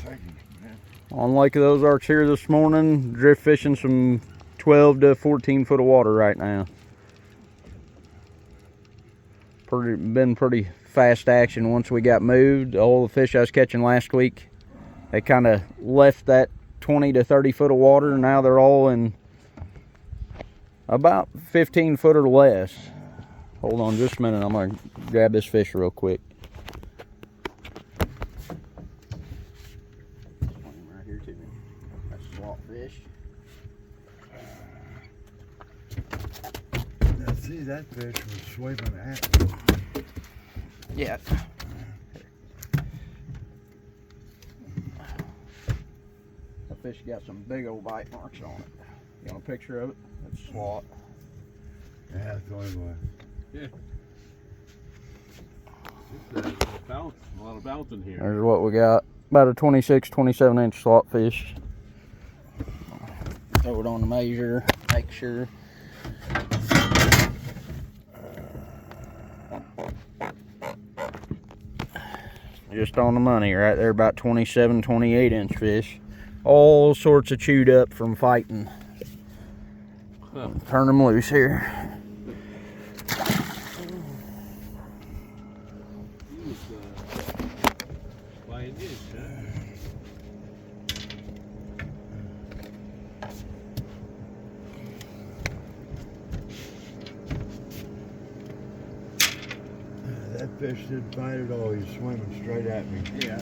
Thank you, man. On Lake of the Ozarks here this morning, drift fishing some 12 to 14 foot of water right now. Been pretty fast action once we got moved. All the fish I was catching last week, they kind of left that 20 to 30 foot of water. Now they're all in about 15 foot or less. Hold on just a minute, I'm gonna grab this fish real quick. Right here too. That's a slot fish. Now see, that fish was swimming at me. Yeah. The fish got some big old bite marks on it. You want a picture of it? That's slot. Yeah, that's the only one. Yeah. It's a lot of bounce in here. There's what we got. About a 26, 27 inch slot fish. Throw it on the measure, make sure. Just on the money right there, about 27, 28 inch fish. All sorts of chewed up from fighting. Huh. Turn them loose here. He was flying in, huh? That fish didn't fight at all. He was swimming straight at me. Yeah.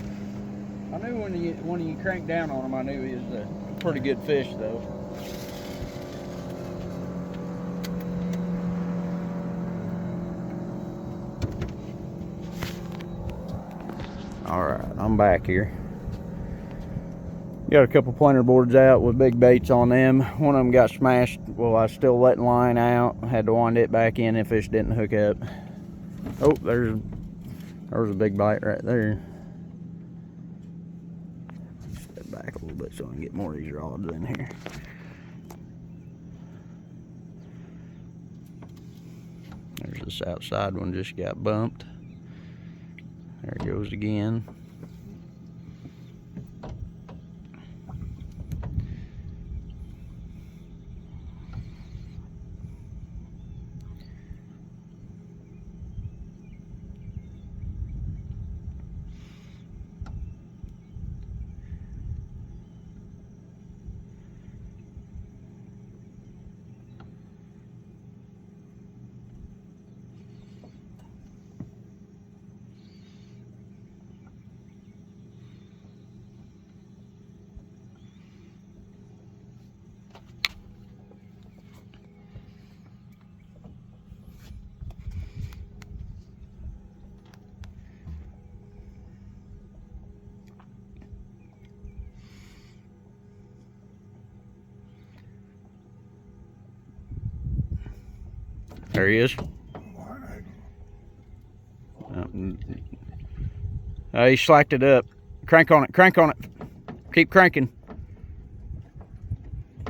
I knew when you cranked down on him, I knew he was a pretty good fish though. Alright, I'm back here. Got a couple pointer boards out with big baits on them. One of them got smashed while I was still letting line out. Had to wind it back in if fish didn't hook up. Oh, there was a big bite right there. Step back a little bit so I can get more of these rods in here. There's this outside one just got bumped. There it goes again. There he is. He slacked it up. Crank on it, crank on it. Keep cranking.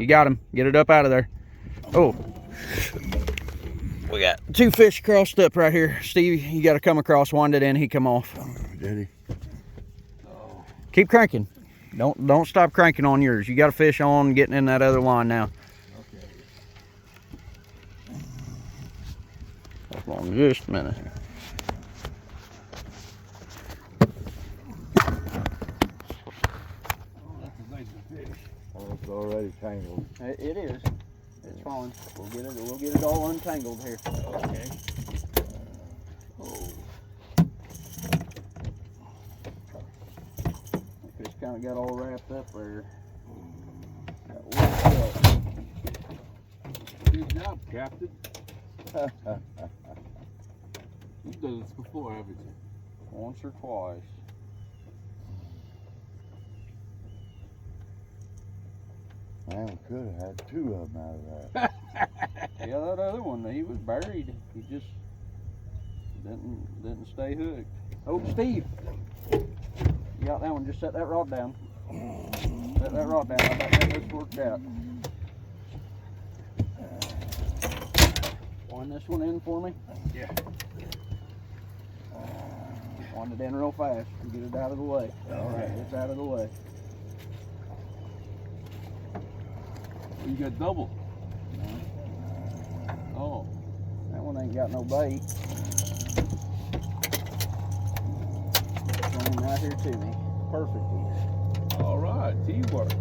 You got him. Get it up out of there. Oh. We got two fish crossed up right here. Steve, you got to come across, wind it in, he come off. Did he? Keep cranking. Don't stop cranking on yours. You got a fish on, getting in that other line now. Hold on just a minute. That's a nice fish. Oh, it's already tangled. It is. It's fine. We'll get it all untangled here. Okay. Oh. Fish kind of got all wrapped up there. Got whipped up. Good job, Captain. You've done this before, haven't you? Once or twice. Man, we could have had two of them out of that. Yeah, that other one, he was buried. He just didn't stay hooked. Oh, Steve, you got that one. Just set that rod down. Set that rod down. I bet that this worked out. Wind this one in for me. Yeah. Want it in real fast. Get it out of the way. All right, it's out of the way. You got double. Oh. That one ain't got no bait. It's running right here to me. Perfect. All right, teamwork.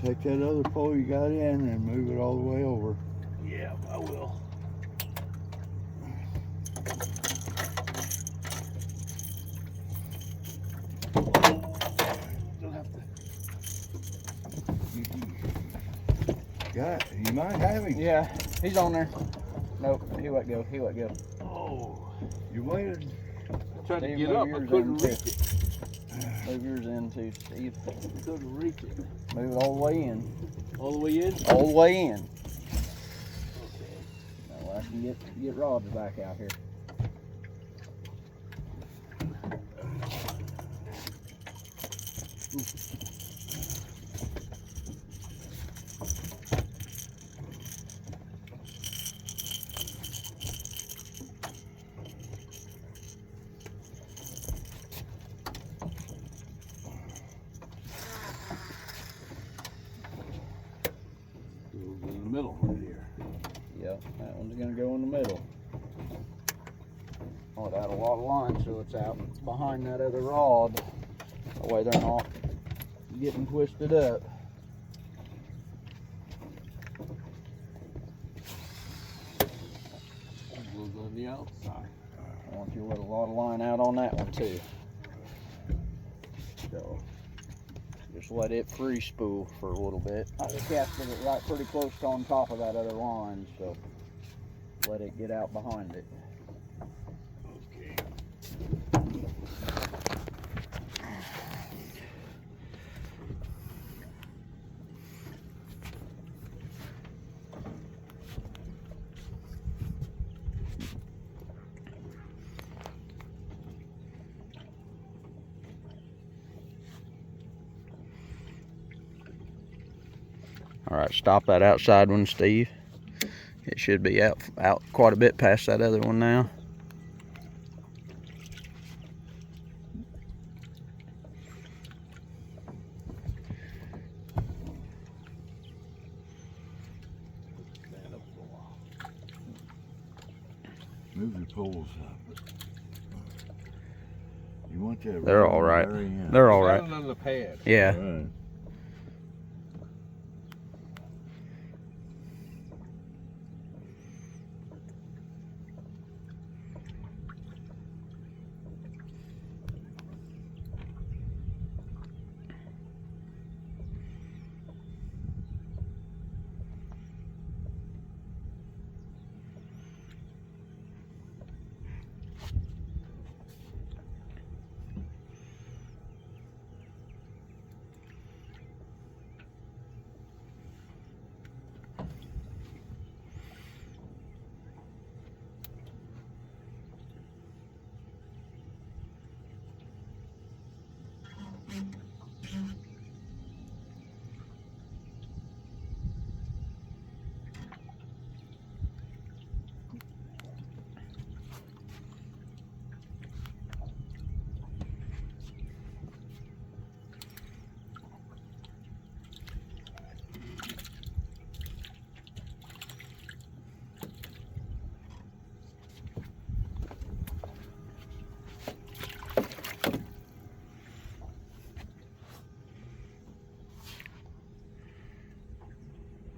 Take that other pole you got in and move it all the way over. Yeah, I will. Don't have to. You might have him. Yeah, he's on there. Nope, he let go. He let go. Oh. You waited. I tried to Steve, get move up, I yours couldn't in, reach it. Move yours in too, Steve. Couldn't reach it. Move it all the way in. All the way in? All the way in. Okay. Now I can get rods back out here. In the middle right here. Yep, that one's gonna go in the middle. Oh, it had a lot of line, so it's out behind that other rod. That way they're not getting twisted up. Goes on the outside. I want you to let a lot of line out on that one too. So just let it free spool for a little bit. I casted it right pretty close to on top of that other line, so let it get out behind it. Okay. All right, stop that outside one, Steve. It should be out quite a bit past that other one now. Move your poles up. You want that? They're right all on the right. very end. They're all Got right. it on the pad. Yeah. Right.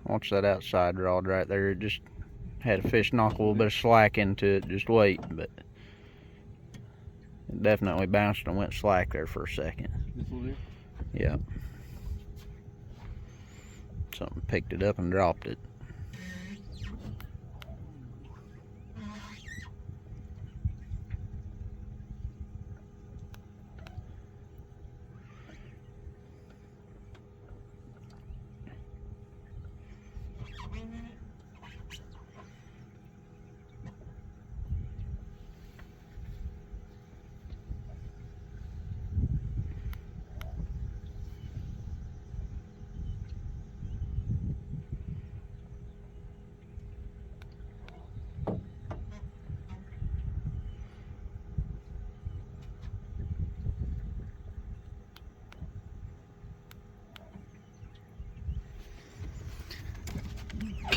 Watch that outside rod right there. It just had a fish knock a little bit of slack into it. Just wait, but it definitely bounced and went slack there for a second. This one here? Yep. Something picked it up and dropped it.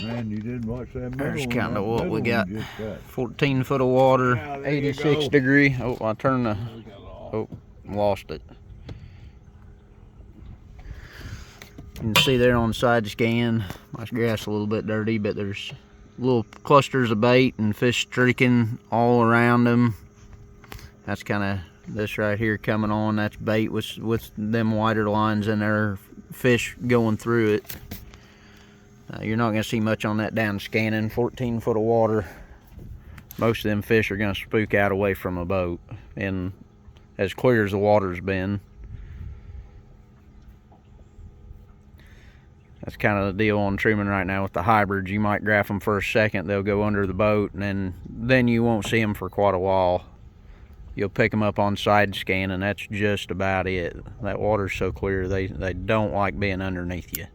Man, you didn't watch that middle There's one. kind That of what we middle got. one just got. 14 foot of water, Yeah, there you 86 go. degree. Oh, I turned the, We got it all. oh, lost it. You can see there on the side scan, my grass a little bit dirty, but there's little clusters of bait and fish streaking all around them. That's kind of this right here coming on. That's bait with them wider lines in there, fish going through it. You're not going to see much on that down scanning. 14 foot of water. Most of them fish are going to spook out away from a boat, and as clear as the water's been. That's kind of the deal on Truman right now with the hybrids. You might graph them for a second, they'll go under the boat, and then you won't see them for quite a while. You'll pick them up on side scan, and that's just about it. That water's so clear, they don't like being underneath you.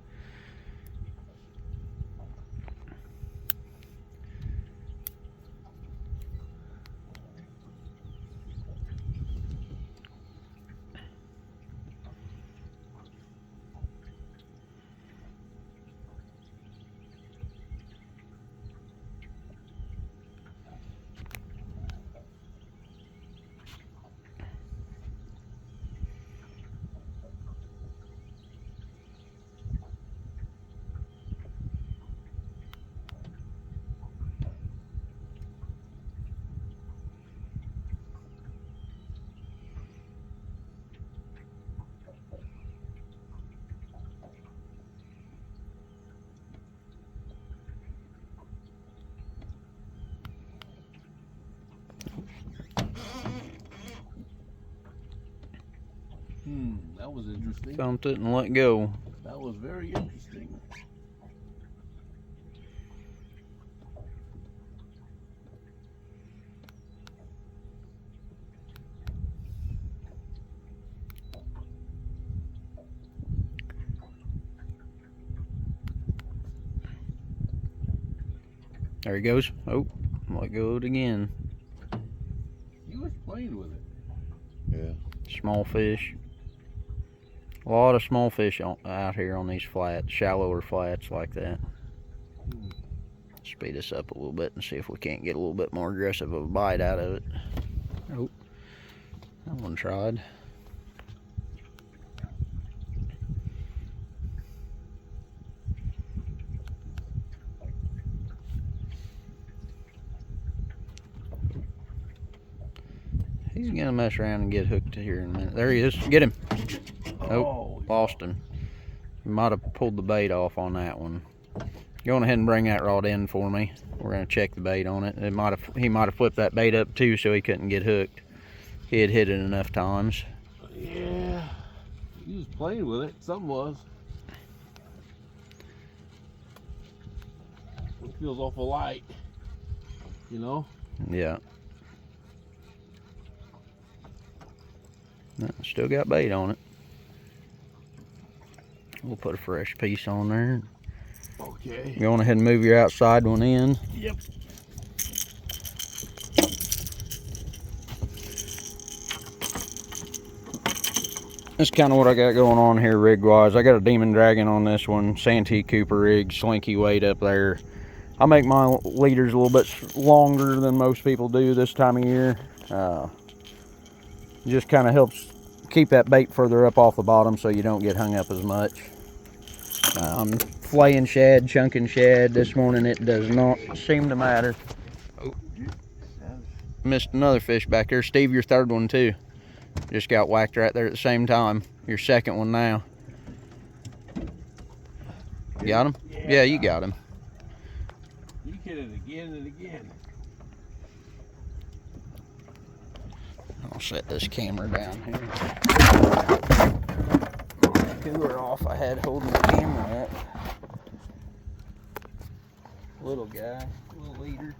That was interesting. Thumped it and let go. That was very interesting. There he goes. Oh, let go it again. He was playing with it. Yeah. Small fish. A lot of small fish out here on these flats, shallower flats like that. Speed us up a little bit and see if we can't get a little bit more aggressive of a bite out of it. Oh, that one tried. He's gonna mess around and get hooked here in a minute. There he is. Get him. Nope, lost him. He might have pulled the bait off on that one. Go on ahead and bring that rod in for me. We're gonna check the bait on it. He might have flipped that bait up too, so he couldn't get hooked. He had hit it enough times. Yeah, he was playing with it. Something was. It feels awful light, you know. Yeah. No, still got bait on it. We'll put a fresh piece on there. Okay. Go on ahead and move your outside one in. Yep. That's kind of what I got going on here rig wise. I got a Demon Dragon on this one, Santee Cooper rig, slinky weight up there. I make my leaders a little bit longer than most people do this time of year. Just kind of helps keep that bait further up off the bottom so you don't get hung up as much. I'm flaying shad, chunking shad. This morning it does not seem to matter. Oh, missed another fish back there. Steve, your third one too. Just got whacked right there at the same time. Your second one now. Got him? Yeah, you got him. You hit it again and again. I'll set this camera down here. Cooler off I had holding the camera up. Little guy, little leader.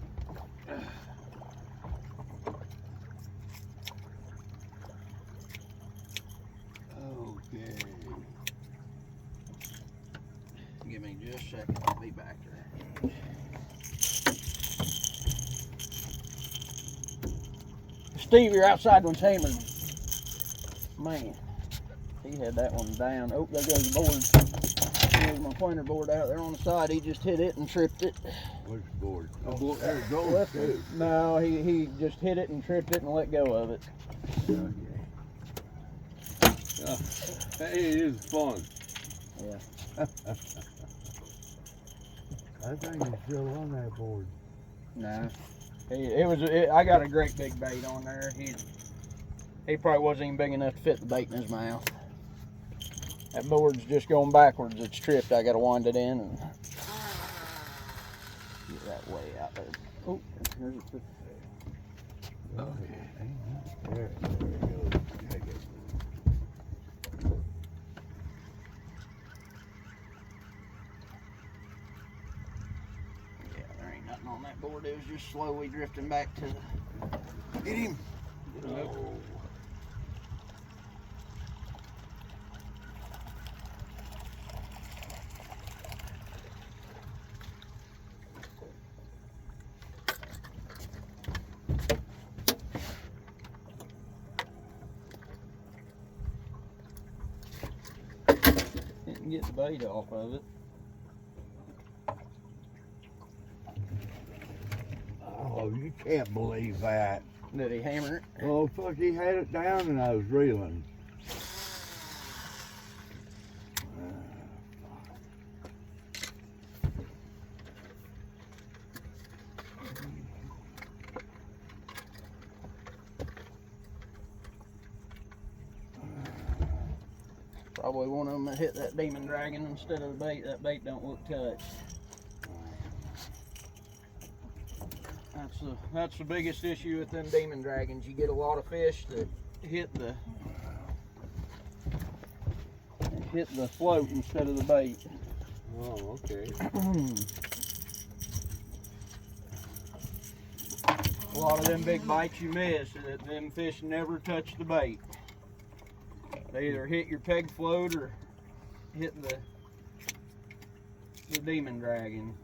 Okay. Give me just a second, I'll be back there. Steve, you're outside one's hammered. Man, he had that one down. Oh, there goes the board. There's my pointer board out there on the side. He just hit it and tripped it. Which board? Oh, boy, there it goes. Left it. No, he just hit it and tripped it and let go of it. Okay. Hey, it is fun. Yeah. I think he's still on that board. Nah. I got a great big bait on there. He probably wasn't even big enough to fit the bait in his mouth. That board's just going backwards. It's tripped. I got to wind it in and get that way out there. Oh, there's a fish. Okay. There we go. Take it. Yeah, there ain't nothing on that board. It was just slowly drifting back to the... Get him. Oh. Didn't get the bait off of it. Oh, you can't believe that. Did he hammer it? Oh, fuck, he had it down and I was reeling. Probably one of them that hit that demon dragon instead of the bait. That bait don't look touched. That's the biggest issue with them demon dragons. You get a lot of fish that hit the float instead of the bait. Oh, okay. A lot of them big bites you miss, them fish never touch the bait. They either hit your peg float or hit the demon dragon.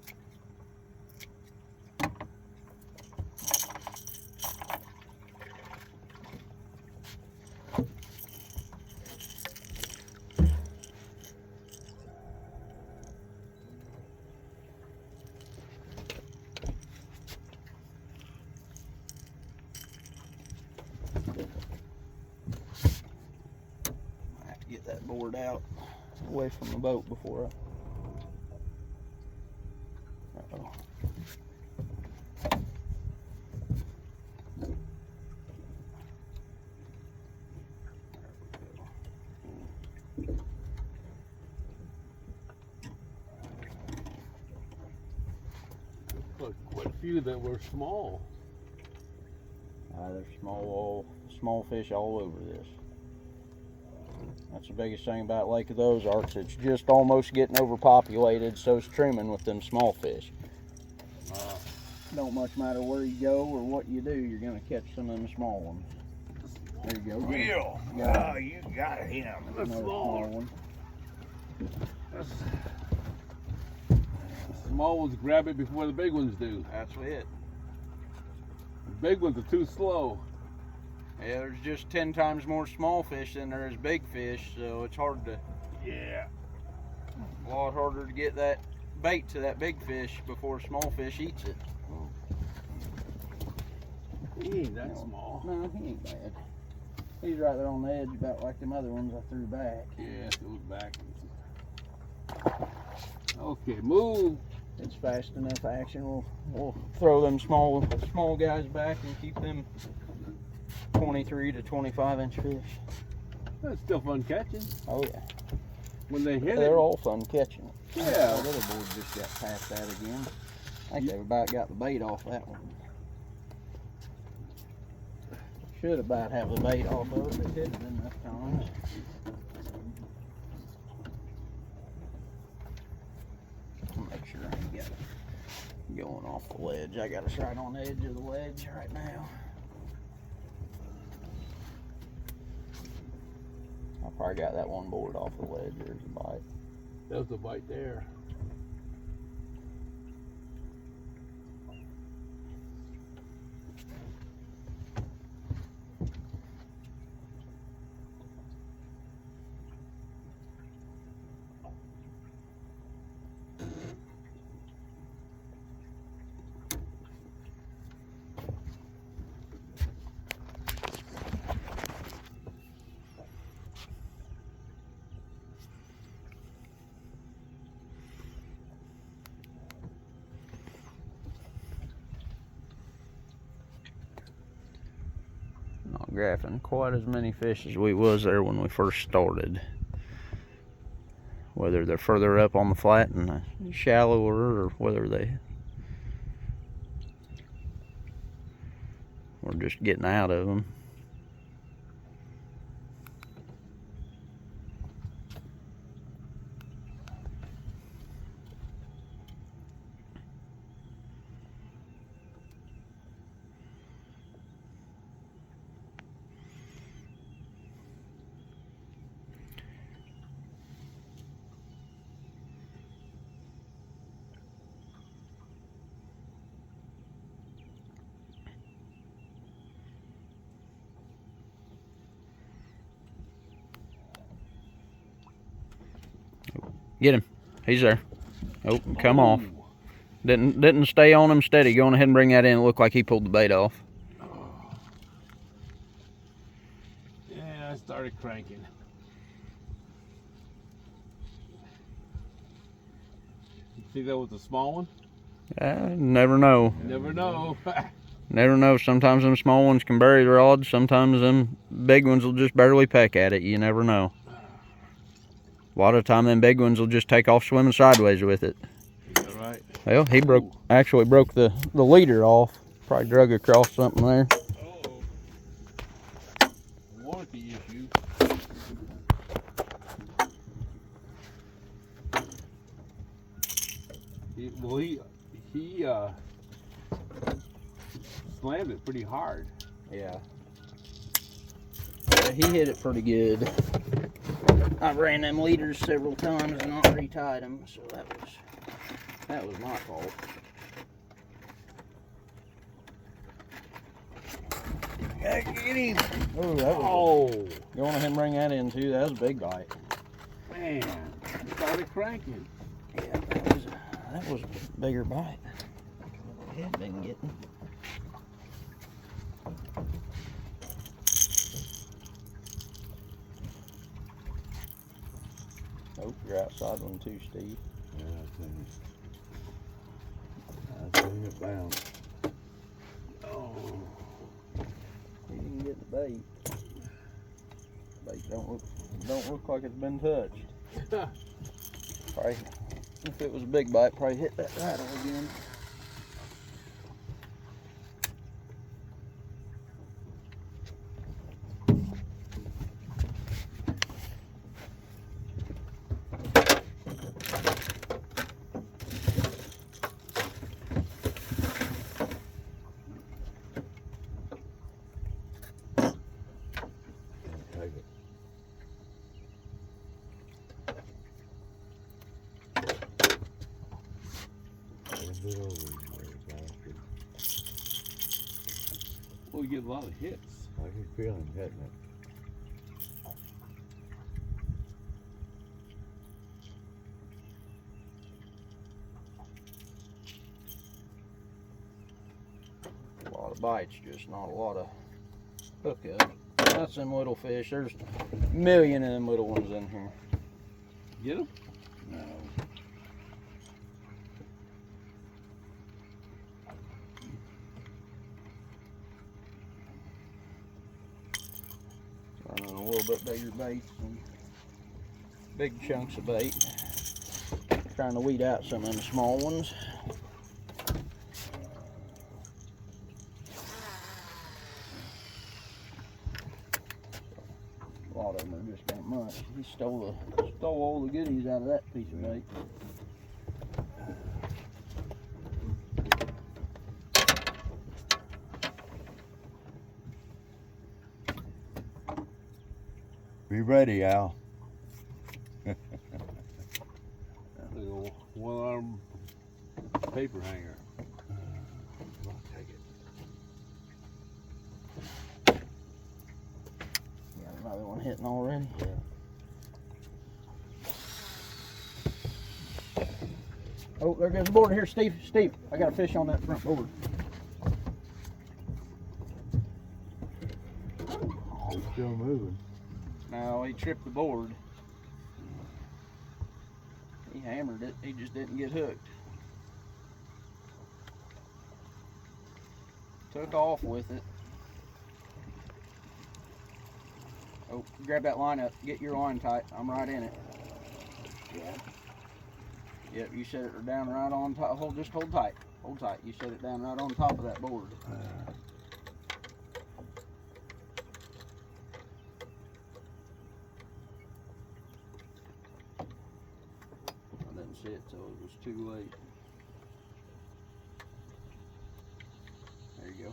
Get that board out away from the boat before I... Uh-oh. Quite a few that were small. There's small fish all over this. That's the biggest thing about Lake of the Ozarks. It's just almost getting overpopulated, so it's trimming with them small fish. Don't much matter where you go or what you do, you're going to catch some of them small ones. There you go. Real. Got Oh, you got him. another small one. The small ones grab it before the big ones do. That's it. The big ones are too slow. Yeah, there's just 10 times more small fish than there is big fish, so it's hard to... Yeah. A lot harder to get that bait to that big fish before small fish eats it. He ain't that small. No, he ain't bad. He's right there on the edge, about like them other ones I threw back. Yeah, look back. Okay, move. It's fast enough action. We'll throw them small guys back and keep them 23 to 25 inch fish. That's still fun catching. Oh yeah. When they hit They're it. all fun catching. Yeah. That little board just got past that again. I think they about got the bait off that one. Should about have the bait off of it. They didn't enough times. Make sure I ain't got Going off the ledge. I got us right on the edge of the ledge right now. I probably got that one board off the ledge. There's a bite. That was a bite there. Not graphing quite as many fish as we was there when we first started. Whether they're further up on the flat and shallower, or whether we're just getting out of them. Get him. He's there. Oh, come off. Didn't stay on him steady. Go on ahead and bring that in. It looked like he pulled the bait off. Yeah, I started cranking. You think that was a small one? Never know. Never know. Never know. Sometimes them small ones can bury the rod. Sometimes them big ones will just barely peck at it. You never know. A lot of the time, them big ones will just take off swimming sideways with it. Is that right? Well, he actually broke the leader off. Probably drug across something there. Uh-oh. Warranty issue. He slammed it pretty hard. Yeah. He hit it pretty good. I ran them leaders several times and not retied them, so that was my fault. Get him! Oh, that was Go on ahead and bring that in too. That was a big bite. Man, I started cranking. Yeah, that was a bigger bite. It had been getting. Oh, you're outside one too, Steve. Yeah, I seen it bounce. Oh. You didn't get the bait. Bait don't look like it's been touched. Probably, if it was a big bite, probably hit that rattle again. Take it. Bend it over, you bastard. Well, we get a lot of hits. I can feel him hitting it. A lot of bites, just not a lot of hookup. That's them little fish. There's a million of them little ones in here. Get them? No. Running a little bit bigger baits and big chunks of bait. Trying to weed out some of them small ones. A lot of them are just not much. He stole all the goodies out of that piece of bait. Be ready, Al. Little one-arm paper hanger. I'll take it. Got another one hitting already. Oh, there goes the board. Here, Steve. Steve, I got a fish on that front board. It's still moving. No, he tripped the board. He hammered it. He just didn't get hooked. Took off with it. Oh, grab that line up. Get your line tight. I'm right in it. Yep, you set it down right on top. Just hold tight. Hold tight. You set it down right on top of that board. I didn't see it till it was too late. There you go.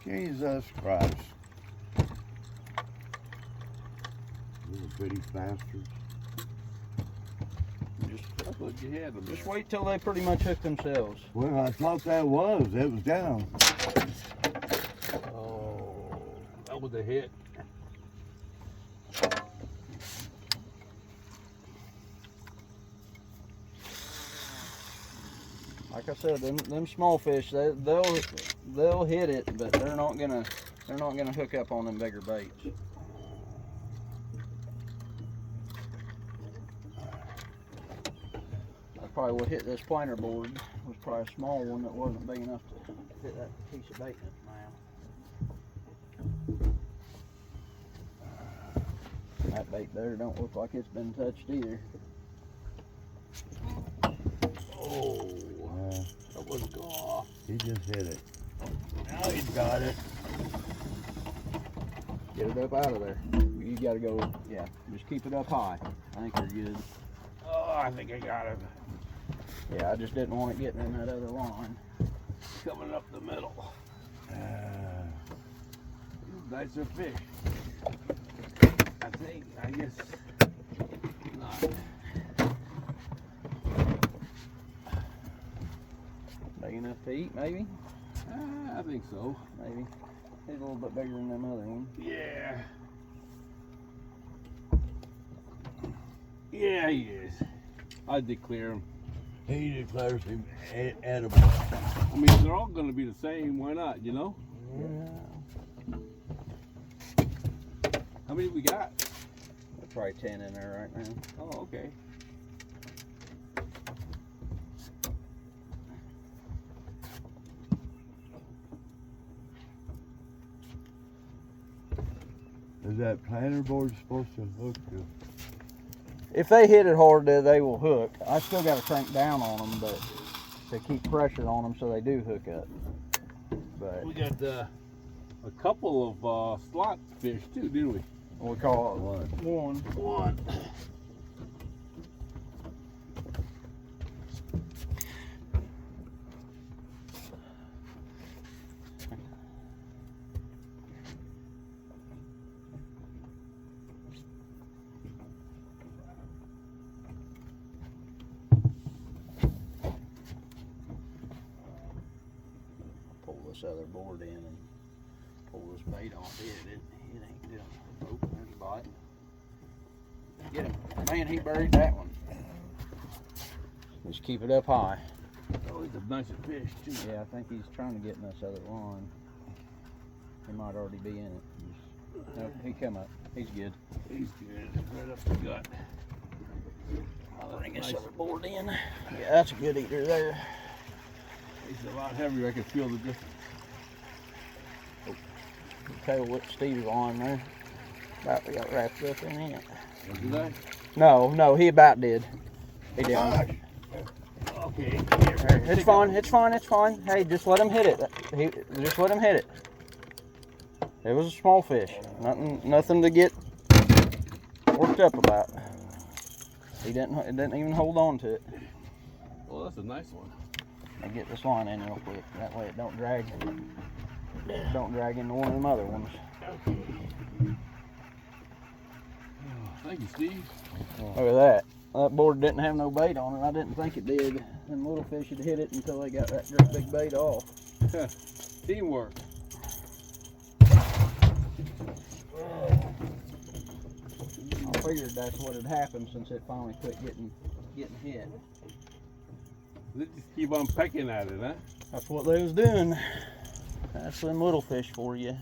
Jesus Christ. Little bitty bastards. I thought you had them. Just wait till they pretty much hook themselves. Well, I thought that was. It was down. Oh, that was a hit. Like I said, them small fish, they'll hit it, but they're not gonna hook up on them bigger baits. Probably what hit this planer board was probably a small one that wasn't big enough to hit that piece of bait in its mouth. That bait there don't look like it's been touched either. Oh, that was gone. He just hit it. Now he's got it. Get it up out of there. You gotta go, yeah, just keep it up high. I think you're good. Oh, I think I got him. Yeah, I just didn't want it getting in that other line. Coming up the middle. Nicer fish. I guess not. Big enough to eat, maybe? I think so. Maybe. He's a little bit bigger than them other ones. Yeah. Yeah, he is. I'd declare him. He declares him edible. I mean, they're all going to be the same. Why not, you know? Yeah. How many we got? There's probably 10 in there right now. Oh, okay. Is that planer board supposed to hook to? If they hit it hard, they will hook. I still got to crank down on them, but to keep pressure on them so they do hook up. But We got a couple of slot fish too, didn't we? we call it One. One. pull this other board in and pull this bait off it. It ain't doing it. Oh, there's a bite. Get him. Man, he buried that one. Just keep it up high. Oh, he's a nice fish too. Yeah, I think he's trying to get in this other line. He might already be in it. Nope, he come up. He's good. He's good. Right up the gut. I'll bring this other board in. Yeah, that's a good eater there. He's a lot heavier. I can feel the difference. Okay, what Steve's on there. About to got wrapped up in it. Did I? No, he about did. He did. Okay. Here, it's fine. It's fine. It's fine. Hey, just let him hit it. Just let him hit it. It was a small fish. Nothing to get worked up about. It didn't even hold on to it. Well, that's a nice one. Let me get this line in real quick. That way it don't drag into one of them other ones. Thank you, Steve. Look at that. That board didn't have no bait on it. I didn't think it did. Them little fish had hit it until they got that great big bait off. Teamwork. I figured that's what had happened since it finally quit getting hit. They just keep on pecking at it, huh? That's what they was doing. That's them little fish for you.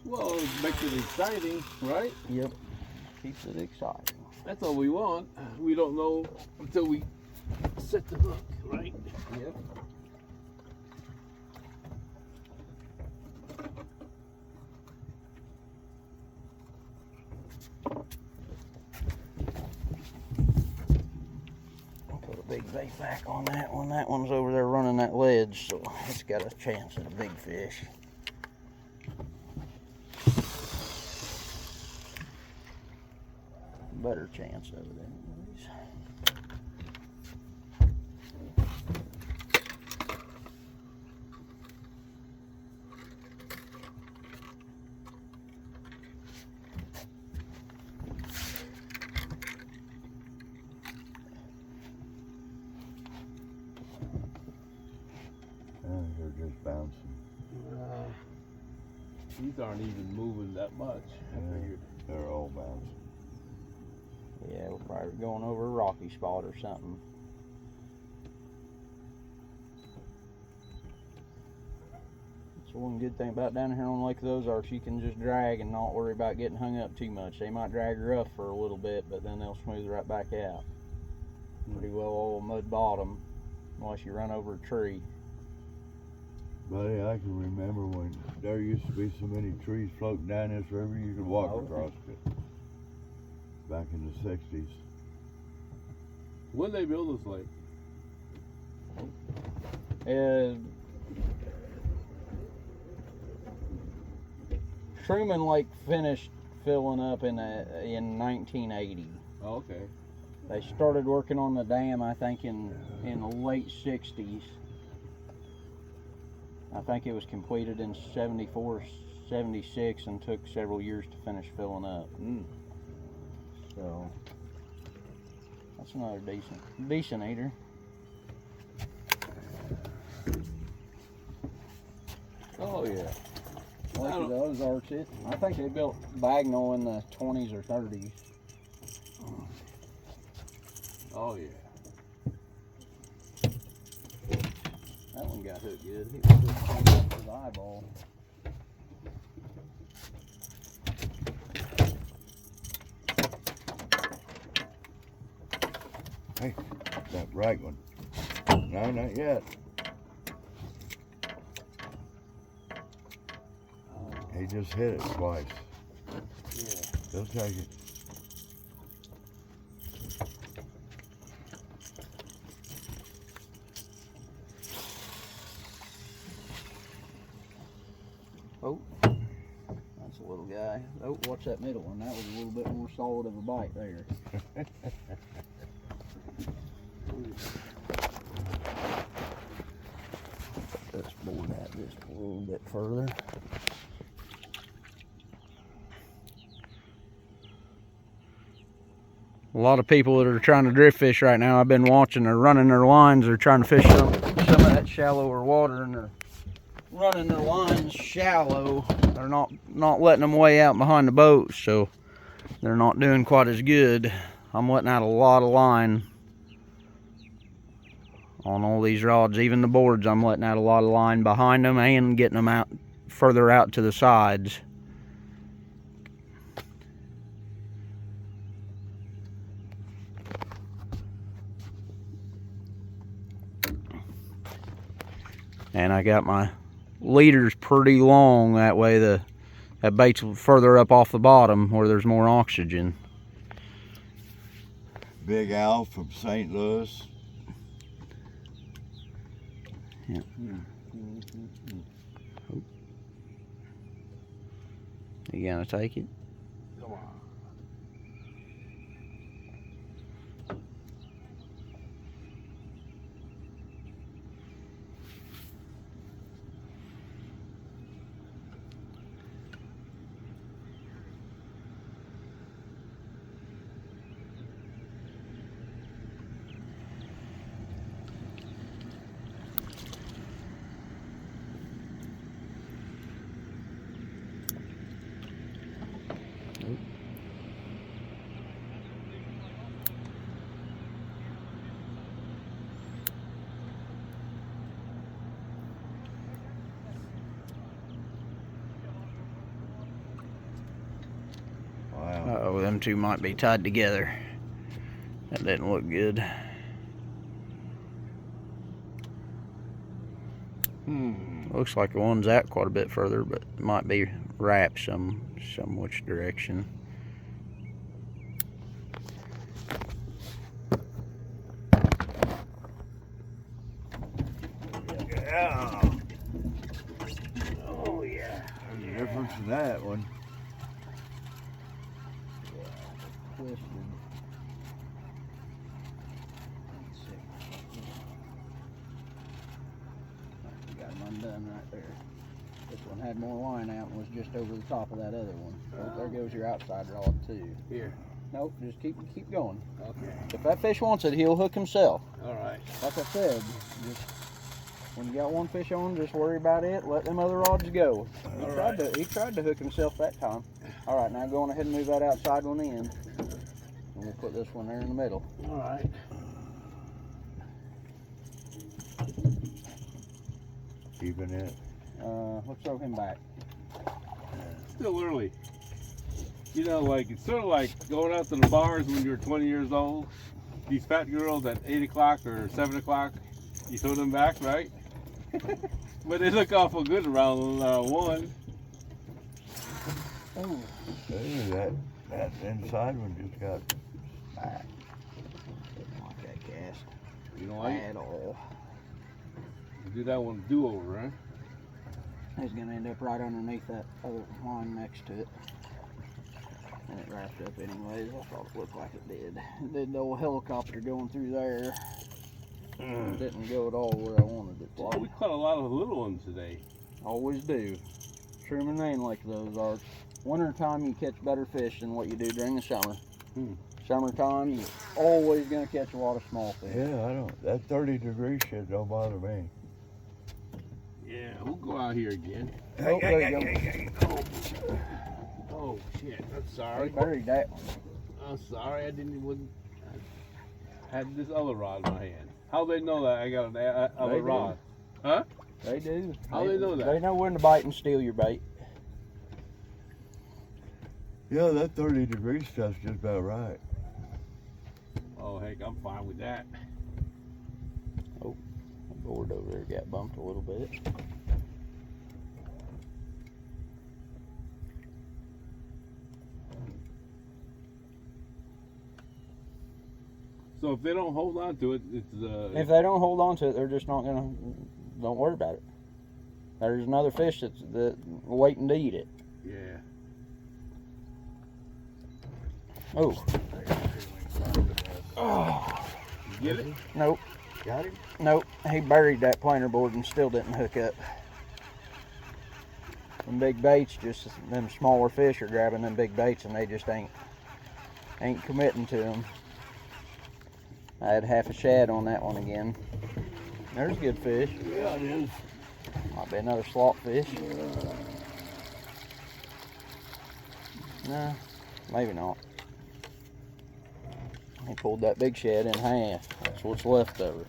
Well, it makes it exciting, right? Yep. Keeps it exciting. That's all we want. We don't know until we set the hook, right? Yep. Put a big bait back on that one. That one's over there running that ledge, so it's got a chance at a big fish. Better chance of it anyways. They're just bouncing. These aren't even moving that much. I figured. They're all bouncing. Yeah, we're probably going over a rocky spot or something. That's one good thing about down here on Lake of the Ozarks. You can just drag and not worry about getting hung up too much. They might drag rough for a little bit, but then they'll smooth right back out. Pretty well old mud bottom, unless you run over a tree. Buddy, I can remember when there used to be so many trees floating down this river you could walk across it. Back in the 60s. When they build this lake? Truman Lake finished filling up in 1980. Oh, okay. They started working on the dam, I think, in the late 60s. I think it was completed in 74, 76 and took several years to finish filling up. So that's another decent eater. Oh yeah. Lake of the Ozarks. I think they built Bagnall in the 20s or 30s. Oh yeah. That one got hooked good. He was just coming up to the eyeball. Hey, that right one. No, not yet. He just hit it twice. Yeah. He'll take it. Oh, that's a little guy. Oh, watch that middle one. That was a little bit more solid of a bite there. Let's board that just a little bit further. A lot of people that are trying to drift fish right now, I've been watching, are running their lines. They're trying to fish some of that shallower water, and they're running their lines shallow. They're not letting them way out behind the boat, so they're not doing quite as good. I'm letting out a lot of line on all these rods. Even the boards, I'm letting out a lot of line behind them and getting them out further out to the sides. And I got my leaders pretty long, that way that bait's further up off the bottom where there's more oxygen. Big Al from St. Louis. Yeah. You gonna take it? Come on. Nope. Wow. Uh-oh, them two might be tied together. That didn't look good. Looks like the one's out quite a bit further, but it might be wrapped some which direction. Yeah. Oh yeah. There's a difference in that one. Twisted. Let's see. You got them undone right there. This one had more line out and was just over the top of that other one. Oh, there goes your outside rod too. Here. Nope, just keep going. Okay. If that fish wants it, he'll hook himself. All right. Like I said, just when you got one fish on, just worry about it. Let them other rods go. He tried to hook himself that time. All right, now go on ahead and move that outside one in, and we'll put this one there in the middle. All right. Keeping it. Let's throw him back. Still early. You know, like it's sort of like going out to the bars when you're 20 years old. These fat girls at 8 o'clock or 7 o'clock, you throw them back, right? But they look awful good around 1. Oh, Hey, that inside one just got smacked. didn't like that cast You don't like it? at all. You do that one do-over, huh? He's gonna end up right underneath that other line next to it. And it wrapped up anyways. I thought it looked like it did. It did the old helicopter going through there. It didn't go at all where I wanted it to. Well, we caught a lot of little ones today. Always do. Truman Main like those are. Winter time you catch better fish than what you do during the summer. Summertime you're always gonna catch a lot of small fish. Yeah, I don't. That 30-degree shit don't bother me. Yeah, we'll go out here again. Oh, there you go. Oh shit! I'm I sorry. buried that one. I'm sorry. I had this other rod in my hand. How they know that I got an other They do. rod? Huh? They do. How they know that? They know when to bite and steal your bait. Yeah, that 30-degree stuff's just about right. Oh heck, I'm fine with that. The board over there got bumped a little bit. So if they don't hold on to it, it's If they don't hold on to it, they're just not gonna. Don't worry about it. There's another fish that's waiting to eat it. yeah. Oh. Oh. You get it? Nope. Got him? Nope. He buried that planer board and still didn't hook up. Them big baits, just them smaller fish are grabbing them big baits and they just ain't committing to them. I had half a shad on that one again. There's a good fish. Yeah, it is. Might be another slot fish. No, maybe not. He pulled that big shad in half. That's what's left over.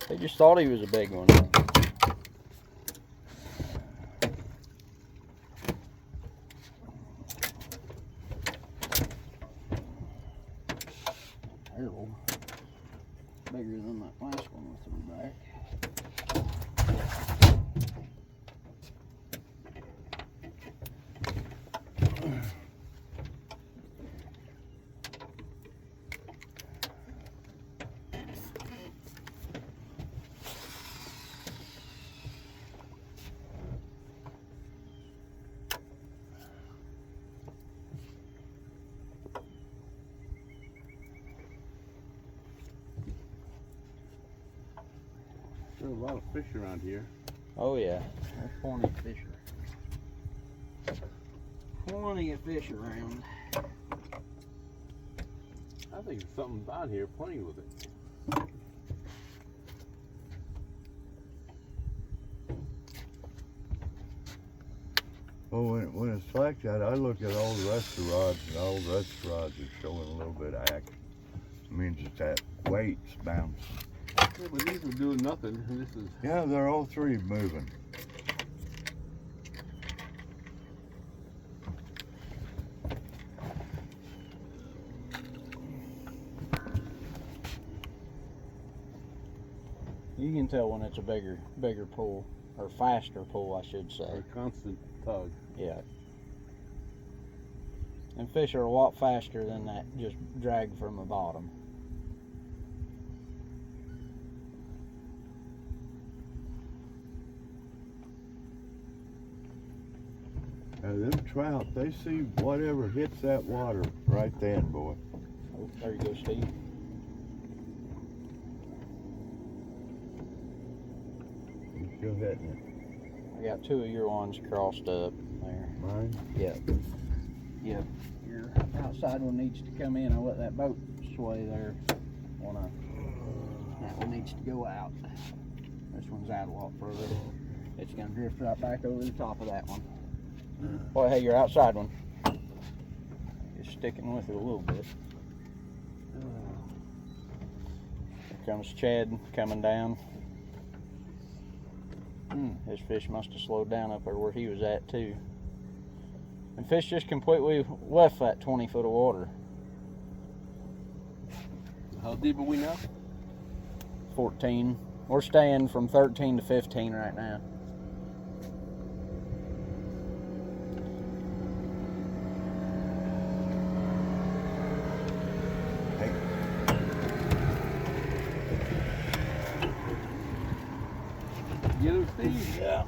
He just thought he was a big one. Terrible. Bigger than that last one we threw back. There's a lot of fish around here. Oh yeah, there's plenty of fish around. Plenty of fish around. I think there's something down here playing with it. Well, when it's like that, I look at all the rest of the rods, and all the rest of the rods are showing a little bit of action. It means it's that weight's bouncing. Yeah, but these are doing nothing. And this is. Yeah, they're all three moving. You can tell when it's a bigger pull, or faster pull, I should say. A constant tug. Yeah. And fish are a lot faster than that just drag from the bottom. Them trout, they see whatever hits that water right then, boy. Oh, there you go, Steve. He's still hitting it. I got two of your ones crossed up there. Mine? Yep. Yep. Your outside one needs to come in. I let that boat sway there. That one needs to go out. This one's out a lot further. It's gonna drift right back over the top of that one. Boy, hey, your outside one is sticking with it a little bit. Here comes Chad coming down. His fish must have slowed down up there where he was at too. And fish just completely left that 20 foot of water. How deep are we now? 14. We're staying from 13 to 15 right now. Get him, Steve. Yeah.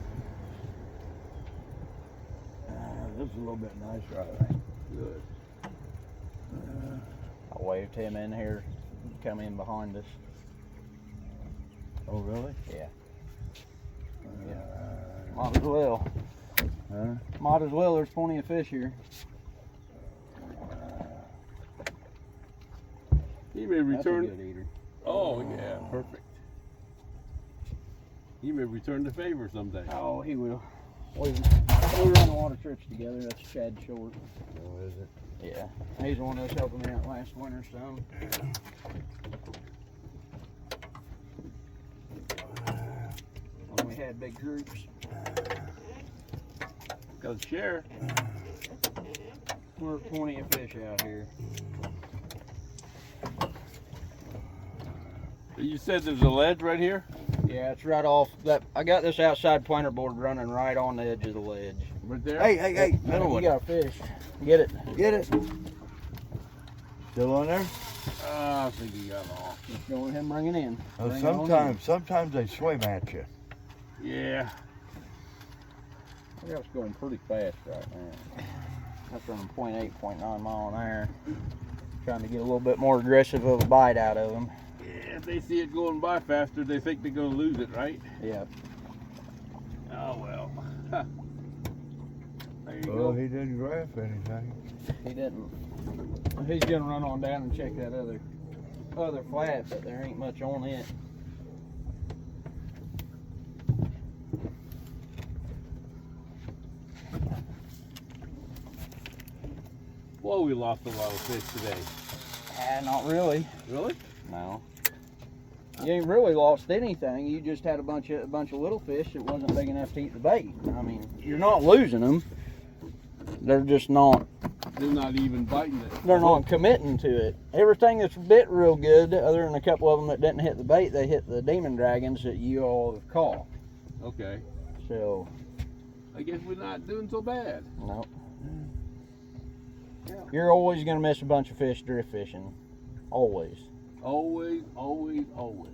This is a little bit nicer, I think. Good. I waved him in here, come in behind us. Oh, really? Yeah. Might as well. Huh? Might as well, there's plenty of fish here. He may return. That's a good eater. Oh, yeah, perfect. He may return the favor someday. Oh, he will. We run water trips together. That's Chad Short. Oh, is it? Yeah. He's the one that was helping me out last winter some. When we had big groups. Gotta share. We're plenty of fish out here. You said there's a ledge right here? Yeah, it's right off that. I got this outside planter board running right on the edge of the ledge. Right there? Hey, middle You one. got a fish. Get it. Get it. Still on there? I think he got off. Just go with him bringing in. Oh, Bring it on sometimes they swim at you. Yeah. in. It's going pretty fast right now. That's running 0.8, 0.9 mile an hour. Trying to get a little bit more aggressive of a bite out of them. Yeah, if they see it going by faster, they think they're going to lose it, right? Yeah. Oh, well. Huh. There you Well, go. he didn't graph anything. He didn't. He's gonna run on down and check that other flat, but there ain't much on it. Well, we lost a lot of fish today. Not really. Really? No. You ain't really lost anything. You just had a bunch of little fish that wasn't big enough to eat the bait. I mean, you're not losing them. They're just not. They're not even biting it. They're not committing to it. Everything that's bit real good, other than a couple of them that didn't hit the bait, they hit the demon dragons that you all have caught. Okay. So, I guess we're not doing so bad. no. Yeah. You're always gonna miss a bunch of fish drift fishing. Always. Always, always, always.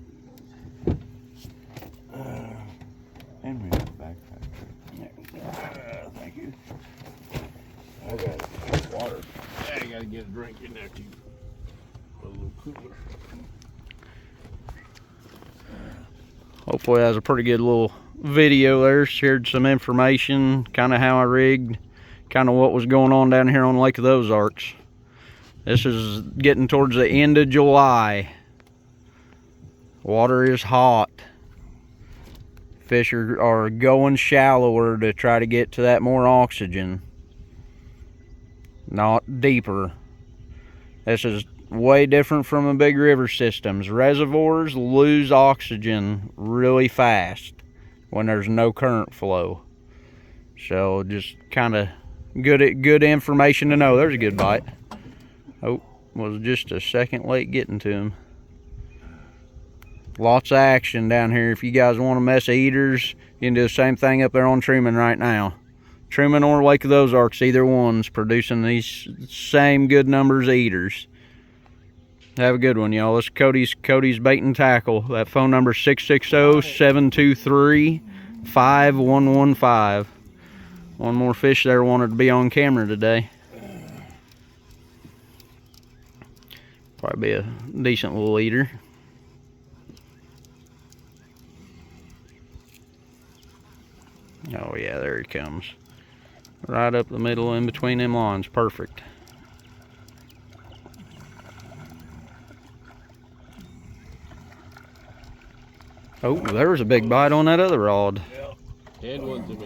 Hand me that backpack. Thank you. I got it. Water. Yeah, you gotta get a drink in there too. A little cooler. Hopefully that was a pretty good little video there. Shared some information, kind of how I rigged, kind of what was going on down here on Lake of the Ozarks. This is getting towards the end of July. Water is hot. Fish are going shallower to try to get to that more oxygen, not deeper. This is way different from the big river systems. Reservoirs lose oxygen really fast when there's no current flow. So just kind of good information to know. There's a good bite. Oh, was just a second late getting to him. Lots of action down here. If you guys want to mess with eaters, you can do the same thing up there on Truman right now. Truman or Lake of the Ozarks, either one's producing these same good numbers of eaters. Have a good one, y'all. This is Cody's Bait and Tackle. That phone number is 660-723-5115. One more fish there wanted to be on camera today. Probably be a decent little eater. Oh yeah, there he comes. Right up the middle in between them lines. Perfect. Oh, there was a big bite on that other rod. And one's a